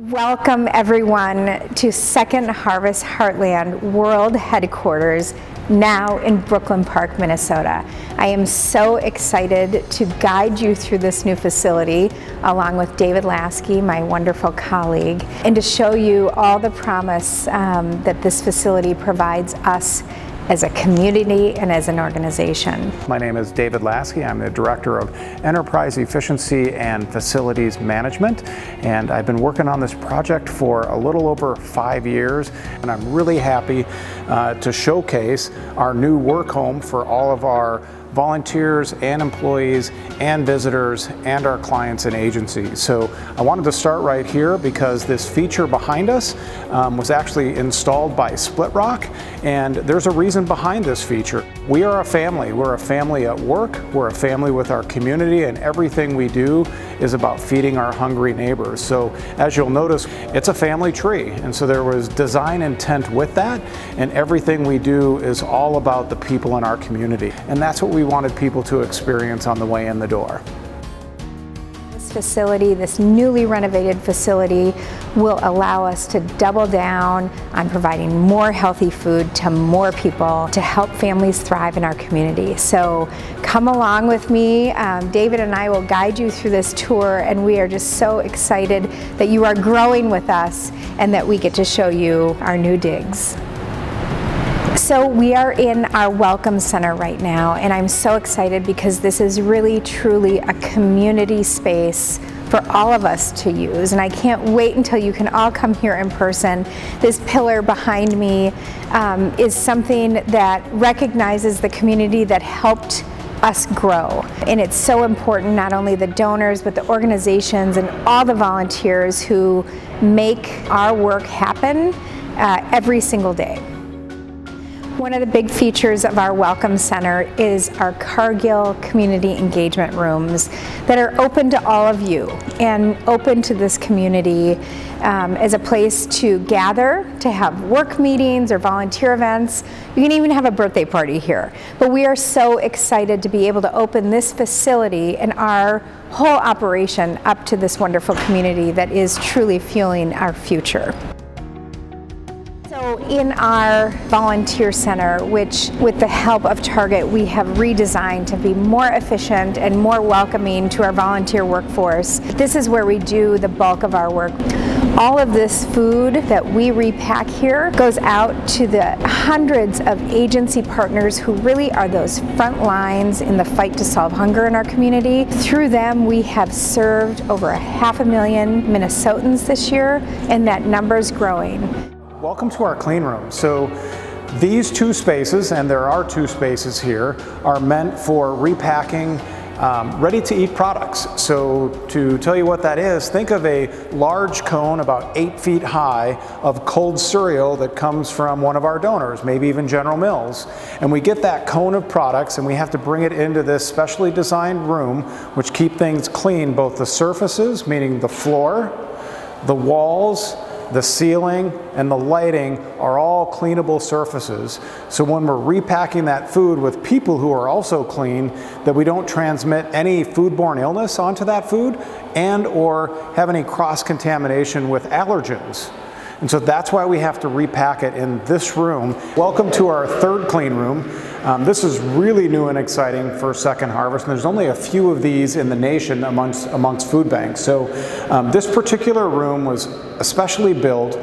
Welcome everyone to Second Harvest Heartland World Headquarters, now in Brooklyn Park, Minnesota. I am so excited to guide you through this new facility along with David Lasky, my wonderful colleague, and to show you all the promise that this facility provides us as a community and as an organization. My name is David Lasky. I'm the Director of Enterprise Efficiency and Facilities Management, and I've been working on this project for a little over 5 years, and I'm really happy to showcase our new work home for all of our volunteers and employees and visitors and our clients and agencies. So I wanted to start right here because this feature behind us was actually installed by Split Rock, and there's a reason behind this feature. We are a family. We're a family at work. We're a family with our community, and everything we do is about feeding our hungry neighbors. So as you'll notice, it's a family tree, and so there was design intent with that, and everything we do is all about the people in our community, and that's what we wanted people to experience on the way in the door. This facility, this newly renovated facility, will allow us to double down on providing more healthy food to more people to help families thrive in our community. So come along with me. David and I will guide you through this tour, and we are just so excited that you are growing with us and that we get to show you our new digs. So we are in our Welcome Center right now, and I'm so excited because this is really truly a community space for all of us to use, and I can't wait until you can all come here in person. This pillar behind me is something that recognizes the community that helped us grow, and it's so important, not only the donors but the organizations and all the volunteers who make our work happen every single day. One of the big features of our Welcome Center is our Cargill Community Engagement Rooms that are open to all of you and open to this community as a place to gather, to have work meetings or volunteer events. You can even have a birthday party here. But we are so excited to be able to open this facility and our whole operation up to this wonderful community that is truly fueling our future. So in our volunteer center, which with the help of Target we have redesigned to be more efficient and more welcoming to our volunteer workforce, this is where we do the bulk of our work. All of this food that we repack here goes out to the hundreds of agency partners who really are those front lines in the fight to solve hunger in our community. Through them, we have served over 500,000 Minnesotans this year, and that number's growing. Welcome to our clean room. So these two spaces, and there are two spaces here, are meant for repacking ready-to-eat products. So to tell you what that is, think of a large cone about 8 feet high of cold cereal that comes from one of our donors, maybe even General Mills. And we get that cone of products and we have to bring it into this specially designed room which keep things clean, both the surfaces, meaning the floor, the walls, the ceiling, and the lighting are all cleanable surfaces. So when we're repacking that food with people who are also clean, that we don't transmit any foodborne illness onto that food and or have any cross-contamination with allergens. And so that's why we have to repack it in this room. Welcome to our third clean room. This is really new and exciting for Second Harvest, and there's only a few of these in the nation amongst food banks. So this particular room was especially built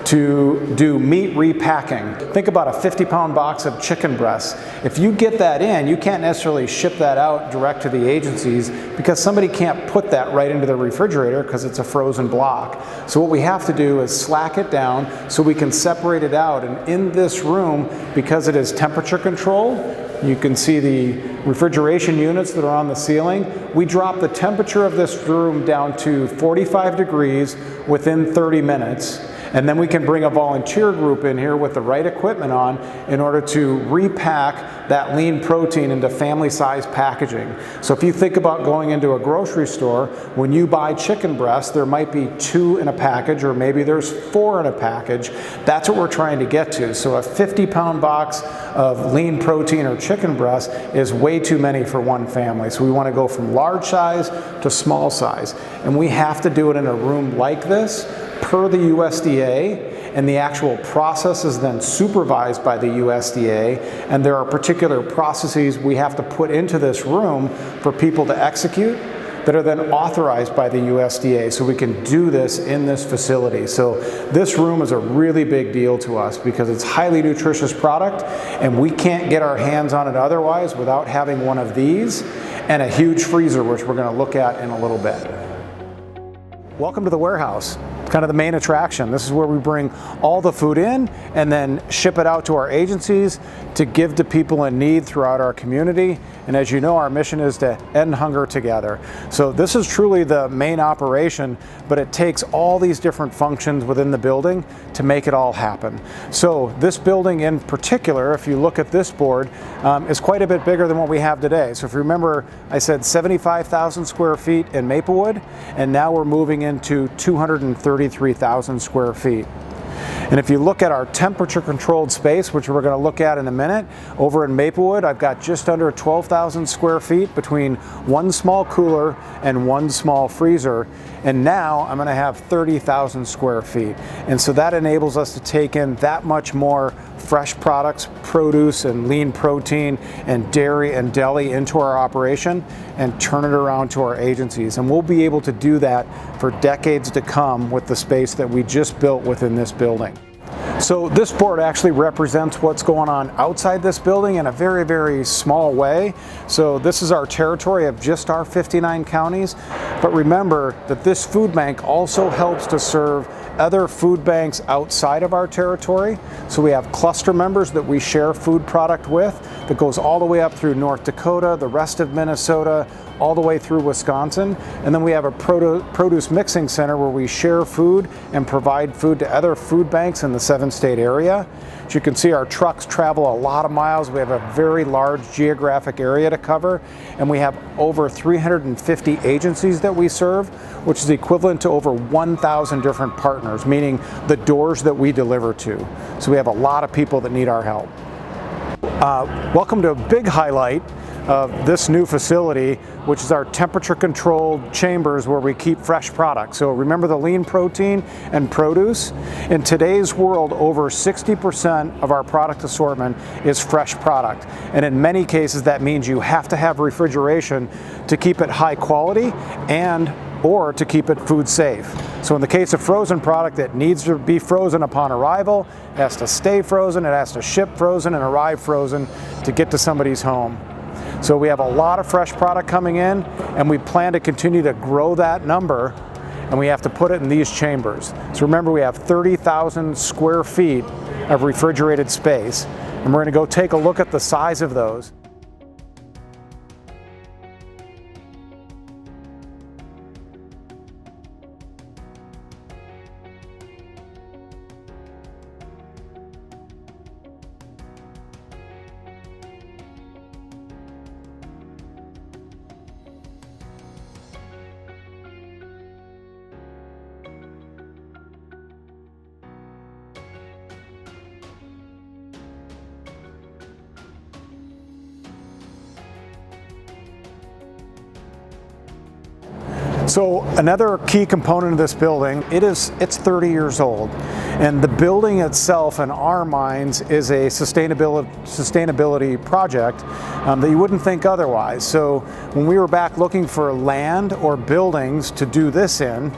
to do meat repacking. Think about a 50-pound box of chicken breasts. If you get that in, you can't necessarily ship that out direct to the agencies because somebody can't put that right into the refrigerator because it's a frozen block. So what we have to do is slack it down so we can separate it out. And in this room, because it is temperature controlled, you can see the refrigeration units that are on the ceiling. We drop the temperature of this room down to 45 degrees within 30 minutes. And then we can bring a volunteer group in here with the right equipment on in order to repack that lean protein into family-sized packaging. So if you think about going into a grocery store, when you buy chicken breasts, there might be 2 in a package, or maybe there's 4 in a package. That's what we're trying to get to. So a 50-pound box of lean protein or chicken breast is way too many for one family. So we want to go from large size to small size. And we have to do it in a room like this per the USDA, and the actual process is then supervised by the USDA, and there are particular processes we have to put into this room for people to execute that are then authorized by the USDA, so we can do this in this facility. So this room is a really big deal to us because it's highly nutritious product, and we can't get our hands on it otherwise without having one of these and a huge freezer, which we're going to look at in a little bit. Welcome to the warehouse. It's kind of the main attraction. This is where we bring all the food in and then ship it out to our agencies to give to people in need throughout our community. And as you know, our mission is to end hunger together. So this is truly the main operation, but it takes all these different functions within the building to make it all happen. So this building in particular, if you look at this board, is quite a bit bigger than what we have today. So if you remember, I said 75,000 square feet in Maplewood, and now we're moving into 233,000 square feet. And if you look at our temperature controlled space, which we're going to look at in a minute, over in Maplewood, I've got just under 12,000 square feet between one small cooler and one small freezer. And now I'm going to have 30,000 square feet. And so that enables us to take in that much more fresh products, produce and lean protein and dairy and deli into our operation and turn it around to our agencies. And we'll be able to do that for decades to come with the space that we just built within this building. So this board actually represents what's going on outside this building in a very, very small way. So this is our territory of just our 59 counties. But remember that this food bank also helps to serve other food banks outside of our territory. So we have cluster members that we share food product with that goes all the way up through North Dakota, the rest of Minnesota, all the way through Wisconsin. And then we have a produce mixing center where we share food and provide food to other food banks in the 7-state area. As you can see, our trucks travel a lot of miles. We have a very large geographic area to cover, and we have over 350 agencies that we serve, which is equivalent to over 1,000 different partners, meaning the doors that we deliver to. So we have a lot of people that need our help. Welcome to a big highlight of this new facility, which is our temperature controlled chambers where we keep fresh products. So remember the lean protein and produce? In today's world, over 60% of our product assortment is fresh product. And in many cases, that means you have to have refrigeration to keep it high quality or to keep it food safe. So in the case of frozen product, it needs to be frozen upon arrival, it has to stay frozen, it has to ship frozen and arrive frozen to get to somebody's home. So we have a lot of fresh product coming in, and we plan to continue to grow that number, and we have to put it in these chambers. So remember, we have 30,000 square feet of refrigerated space, and we're going to go take a look at the size of those. So another key component of this building, it's 30 years old, and the building itself in our minds is a sustainability project that you wouldn't think otherwise. So when we were back looking for land or buildings to do this in,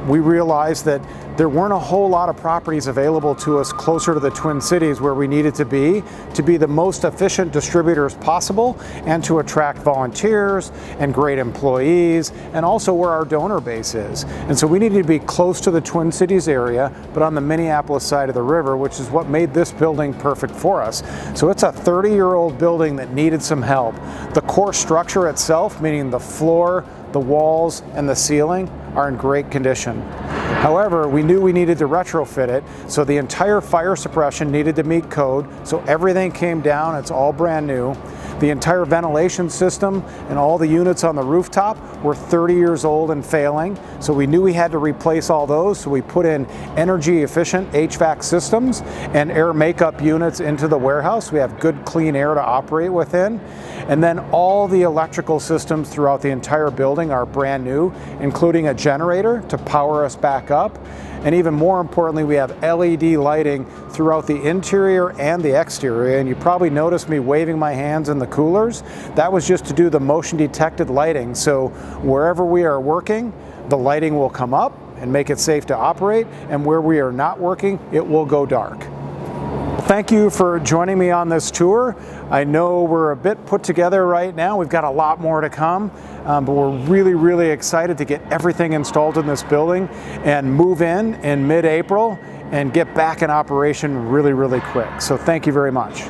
we realized that there weren't a whole lot of properties available to us closer to the Twin Cities where we needed to be the most efficient distributors possible and to attract volunteers and great employees, and also where our donor base is. And so we needed to be close to the Twin Cities area, but on the Minneapolis side of the river, which is what made this building perfect for us. So it's a 30-year-old building that needed some help. The core structure itself, meaning the floor, the walls, and the ceiling, are in great condition. However, we knew we needed to retrofit it, so the entire fire suppression needed to meet code, so everything came down, it's all brand new. The entire ventilation system and all the units on the rooftop were 30 years old and failing, so we knew we had to replace all those, so we put in energy efficient HVAC systems and air makeup units into the warehouse. We have good clean air to operate within. And then all the electrical systems throughout the entire building are brand new, including a generator to power us back up. And even more importantly, we have LED lighting throughout the interior and the exterior. And you probably noticed me waving my hands in the coolers. That was just to do the motion detected lighting. So wherever we are working, the lighting will come up and make it safe to operate. And where we are not working, it will go dark. Thank you for joining me on this tour. I know we're a bit put together right now. We've got a lot more to come, but we're really excited to get everything installed in this building and move in mid-April and get back in operation really quick. So thank you very much.